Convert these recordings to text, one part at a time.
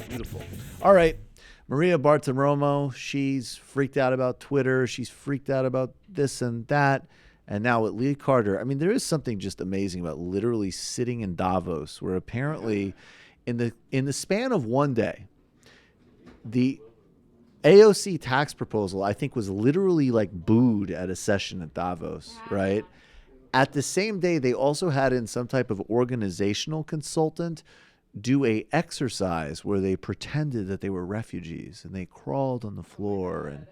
Beautiful. All right. Maria Bartiromo, she's freaked out about Twitter. She's freaked out about this and that. And now with Lee Carter, I mean, there is something just amazing about literally sitting in Davos, where apparently in the span of one day, the AOC tax proposal, I think, was literally like booed at a session at Davos, right? At the same day, they also had in some type of organizational consultant do a exercise where they pretended that they were refugees and they crawled on the floor and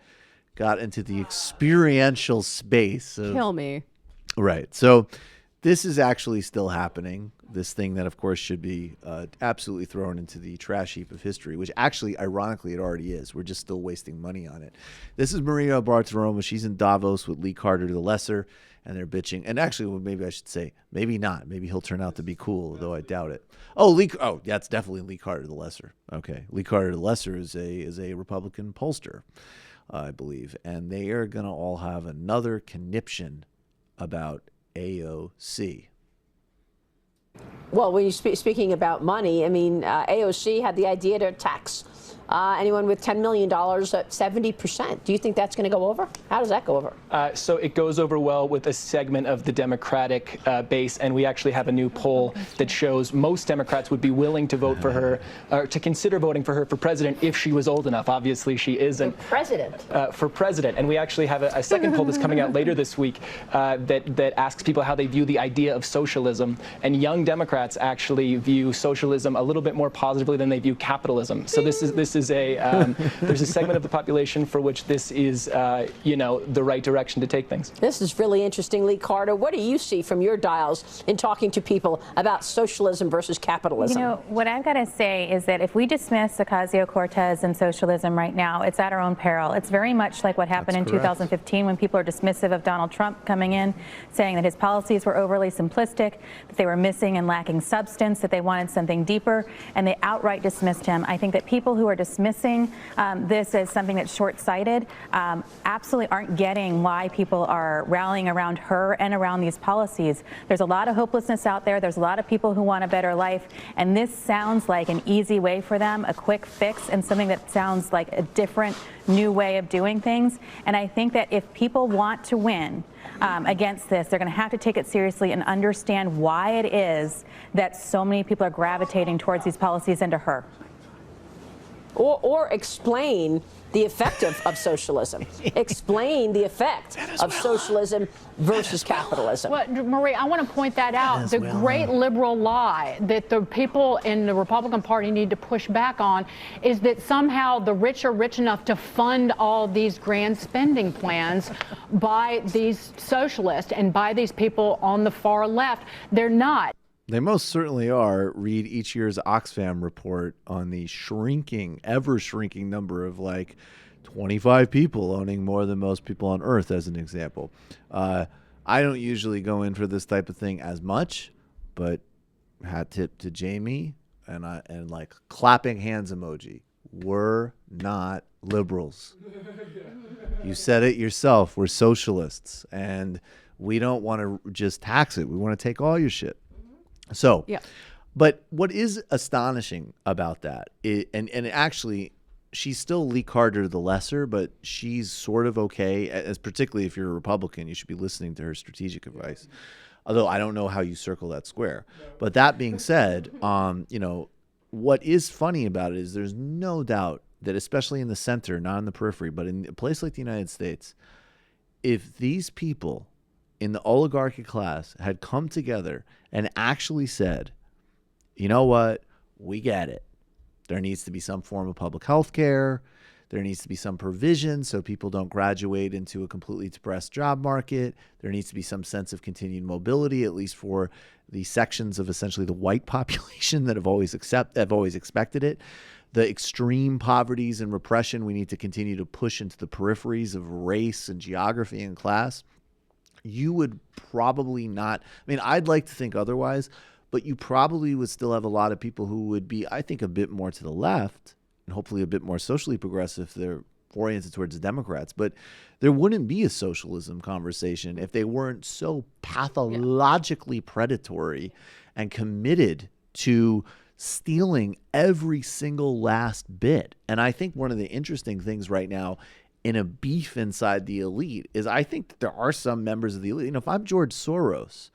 got into the experiential space of, Kill me. Right. So this is actually still happening. This thing that, of course, should be absolutely thrown into the trash heap of history, which actually, ironically, it already is. We're just still wasting money on it. This is Maria Bartiromo. She's in Davos with Lee Carter the Lesser, and they're bitching. And actually, well, maybe I should say, maybe not. Maybe he'll turn out to be cool, though I doubt it. Oh, that's definitely Lee Carter the Lesser. Okay. Lee Carter the Lesser is a Republican pollster, I believe. And they are going to all have another conniption about AOC. Well, when you speaking about money, I mean, AOC had the idea to tax anyone with $10 million at 70%. Do you think that's going to go over? How does that go over? So it goes over well with a segment of the Democratic base, and we actually have a new poll that shows most Democrats would be willing to vote for her, or to consider voting for her for president if she was old enough. Obviously, she isn't. For president? For president. And we actually have a second poll that's coming out later this week that asks people how they view the idea of socialism. And young Democrats actually view socialism a little bit more positively than they view capitalism. So this is there's a segment of the population for which this is, the right direction to take things. This is really interesting, Lee Carter. What do you see from your dials in talking to people about socialism versus capitalism? You know, what I've got to say is that if we dismiss Ocasio-Cortez and socialism right now, it's at our own peril. It's very much like what happened in 2015 when people are dismissive of Donald Trump coming in, saying that his policies were overly simplistic, that they were missing and lacking substance, that they wanted something deeper, and they outright dismissed him. I think that people who are dismissing this as something that's short-sighted absolutely aren't getting why people are rallying around her and around these policies. There's a lot of hopelessness out there. There's a lot of people who want a better life, and this sounds like an easy way for them, a quick fix, and something that sounds like a different, new way of doing things. And I think that if people want to win against this, they're going to have to take it seriously and understand why it is that so many people are gravitating towards these policies and to her. Or explain the effect of socialism. Explain the effect of socialism versus capitalism. Well, Marie, I want to point that out. The great liberal lie that the people in the Republican Party need to push back on is that somehow the rich are rich enough to fund all these grand spending plans by these socialists and by these people on the far left. They're not. They most certainly are. Read each year's Oxfam report on the ever shrinking number of 25 people owning more than most people on Earth, as an example. I don't usually go in for this type of thing as much, but hat tip to Jamie and clapping hands emoji. We're not liberals. You said it yourself. We're socialists, and we don't want to just tax it. We want to take all your shit. So, yeah. But what is astonishing about that, and actually, she's still Lee Carter the Lesser, but she's sort of okay, as particularly if you're a Republican, you should be listening to her strategic advice. Although I don't know how you circle that square. But that being said, what is funny about it is there's no doubt that, especially in the center, not in the periphery, but in a place like the United States, if these people in the oligarchy class had come together and actually said, you know what, we get it. There needs to be some form of public health care. There needs to be some provision so people don't graduate into a completely depressed job market. There needs to be some sense of continued mobility, at least for the sections of essentially the white population that have always expected it. The extreme poverties and repression we need to continue to push into the peripheries of race and geography and class. You would probably not, I'd like to think otherwise, but you probably would still have a lot of people who would be, I think, a bit more to the left and hopefully a bit more socially progressive if they're oriented towards the Democrats. But there wouldn't be a socialism conversation if they weren't so pathologically predatory and committed to stealing every single last bit. And I think one of the interesting things right now in a beef inside the elite is I think that there are some members of the elite. If I'm George Soros,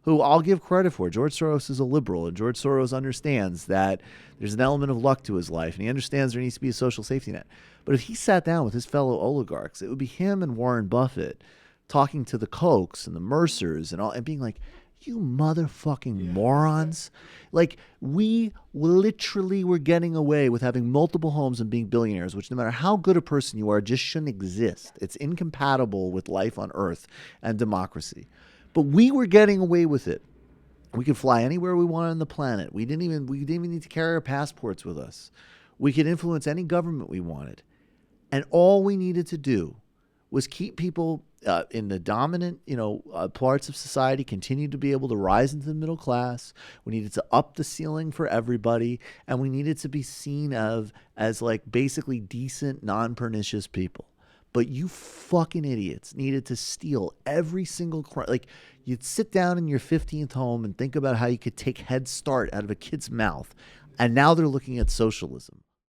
who I'll give credit for, George Soros is a liberal, and George Soros understands that there's an element of luck to his life, and he understands there needs to be a social safety net. But if he sat down with his fellow oligarchs, it would be him and Warren Buffett talking to the Kochs and the Mercers and being like, you motherfucking morons. Like, we literally were getting away with having multiple homes and being billionaires, which no matter how good a person you are, just shouldn't exist. It's incompatible with life on earth and democracy. But we were getting away with it. We could fly anywhere we wanted on the planet. We didn't even need to carry our passports with us. We could influence any government we wanted. And all we needed to do was keep people in the dominant, parts of society continue to be able to rise into the middle class. We needed to up the ceiling for everybody, and we needed to be seen as like basically decent, non-pernicious people. But you fucking idiots needed to steal every single crime. Like, you'd sit down in your 15th home and think about how you could take Head Start out of a kid's mouth, and now they're looking at socialism.